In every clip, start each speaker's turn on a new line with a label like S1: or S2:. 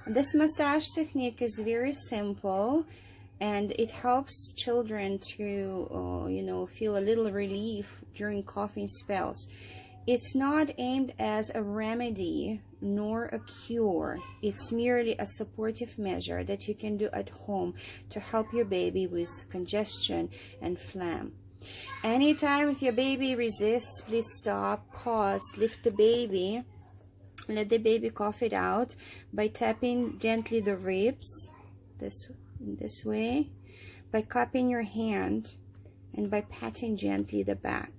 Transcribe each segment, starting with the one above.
S1: This massage technique is very simple, and it helps children to, you know, feel a little relief during coughing spells. It's not aimed as a remedy nor a cure. It's merely a supportive measure that you can do at home to help your baby with congestion and phlegm. Anytime if your baby resists, please stop, pause, lift the baby, let the baby cough it out by tapping gently the ribs, this way, by cupping your hand, and by patting gently the back.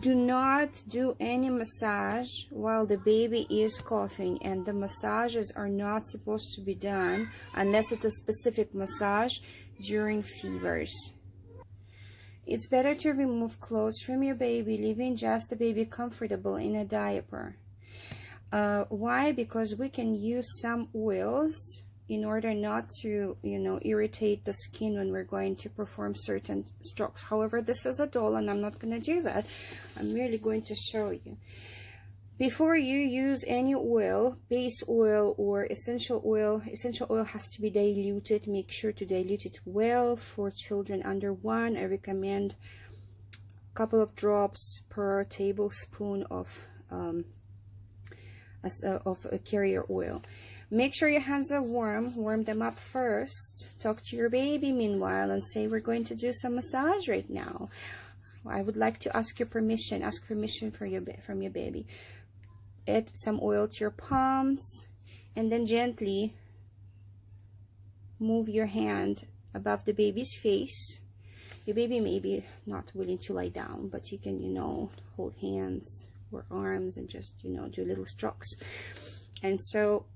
S1: Do not do any massage while the baby is coughing, and the massages are not supposed to be done unless it's a specific massage during fevers. It's better to remove clothes from your baby, leaving just the baby comfortable in a diaper. Why? Because we can use some oils in order not to, you know, irritate the skin when we're going to perform certain strokes. However, this is a doll and I'm not going to do that. I'm merely going to show you. Before you use any oil, base oil or essential oil has to be diluted. Make sure to dilute it well. For children under 1, I recommend a couple of drops per tablespoon of a carrier oil. Make sure your hands are warm them up first. Talk to your baby meanwhile and say, we're going to do some massage right now. I would like to ask your permission. Ask permission from your baby. Add some oil to your palms and then gently move your hand above the baby's face. Your baby may be not willing to lie down, but you can, you know, hold hands or arms and just, you know, do little strokes. And so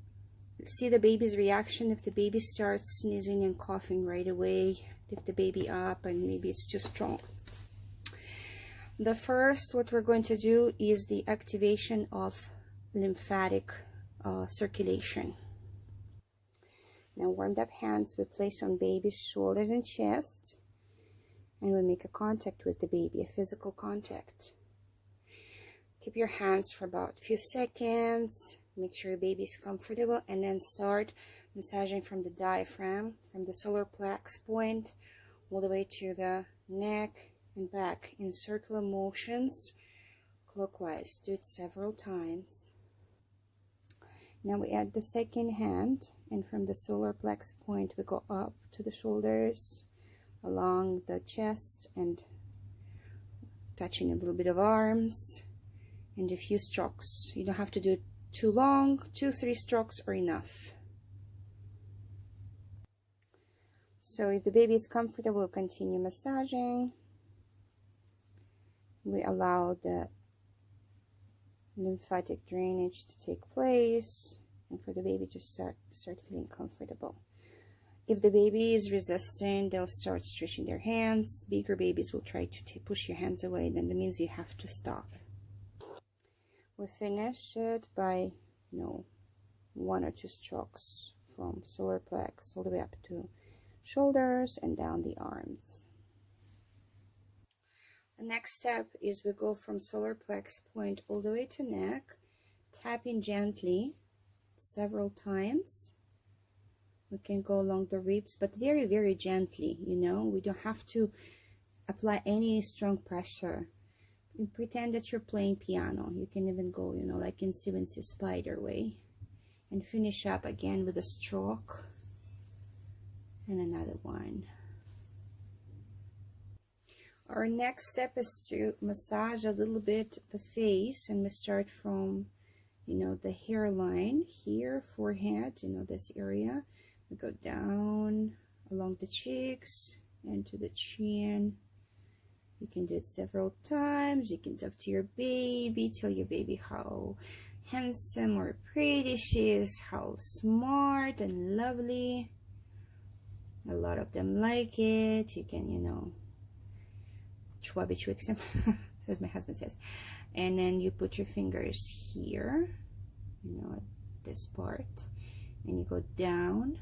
S1: see the baby's reaction. If the baby starts sneezing and coughing right away, lift the baby up, and maybe it's too strong. The first, what we're going to do is the activation of lymphatic circulation. Now, warmed up hands we place on baby's shoulders and chest, and we make a contact with the baby, a physical contact. Keep your hands for about a few seconds. Make sure your baby is comfortable, and then start massaging from the diaphragm, from the solar plex point, all the way to the neck and back in circular motions, clockwise. Do it several times. Now we add the second hand, and from the solar plex point we go up to the shoulders, along the chest, and touching a little bit of arms, and a few strokes. You don't have to do it too long. 2-3 strokes are enough. So if the baby is comfortable, we'll continue massaging. We allow the lymphatic drainage to take place and for the baby to start feeling comfortable. If the baby is resistant, they'll start stretching their hands. Bigger babies will try to push your hands away, then that means you have to stop. We finish it by, you know, 1 or 2 strokes from solar plex all the way up to shoulders and down the arms. The next step is we go from solar plex point all the way to neck, tapping gently several times. We can go along the ribs, but very, very gently, you know. We don't have to apply any strong pressure. You pretend that you're playing piano. You can even go, you know, like in Seventy Spider way. And finish up again with a stroke. And another one. Our next step is to massage a little bit the face. And we start from, you know, the hairline here, forehead, you know, this area. We go down along the cheeks and to the chin. You can do it several times. You can talk to your baby, tell your baby how handsome or pretty she is, how smart and lovely. A lot of them like it. You can, you know, chwabby-chwix them, as my husband says. And then you put your fingers here, you know, at this part, and you go down.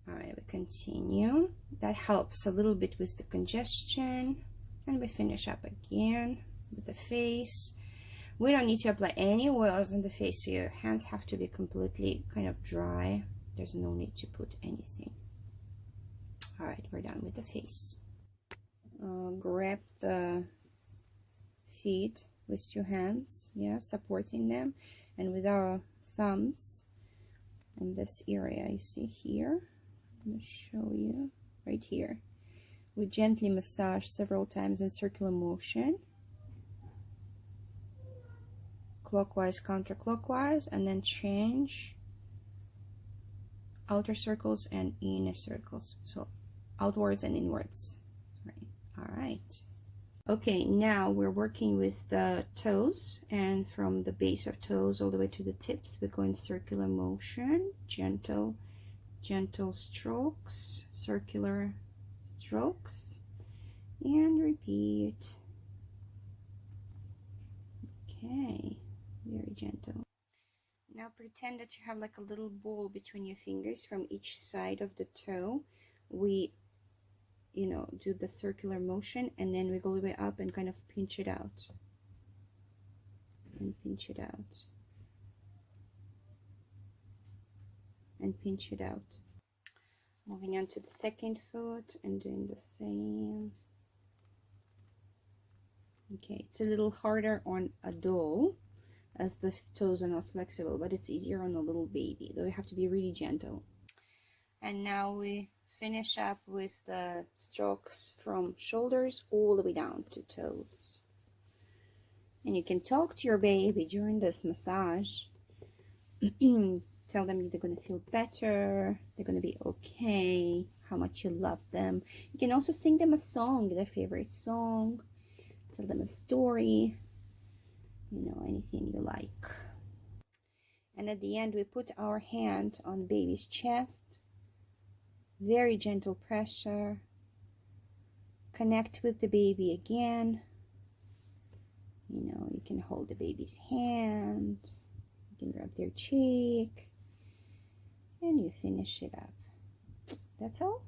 S1: All right, we continue. That helps a little bit with the congestion. And we finish up again with the face. We don't need to apply any oils on the face, so your hands have to be completely kind of dry. There's no need to put anything. All right, we're done with the face. Grab the feet with 2 hands, yeah, supporting them, and with our thumbs on this area you see here. I'm going to show you right here. We gently massage several times in circular motion, clockwise, counterclockwise, and then change outer circles and inner circles, so outwards and inwards. Right. All right. Okay, now we're working with the toes, and from the base of toes all the way to the tips we go in circular motion, gentle strokes, circular strokes, and repeat. Okay, very gentle. Now pretend that you have like a little ball between your fingers from each side of the toe. We do the circular motion, and then we go all the way up and kind of pinch it out. And pinch it out. And pinch it out. Moving on to the second foot and doing the same. Okay, it's a little harder on a doll as the toes are not flexible, but it's easier on a little baby, though you have to be really gentle. And now we finish up with the strokes from shoulders all the way down to toes. And you can talk to your baby during this massage. Tell them they're going to feel better, they're going to be okay, how much you love them. You can also sing them a song, their favorite song, tell them a story, anything you like. And at the end we put our hand on baby's chest. Very gentle pressure. Connect with the baby again. You can hold the baby's hand. You can rub their cheek. And you finish it up. That's all.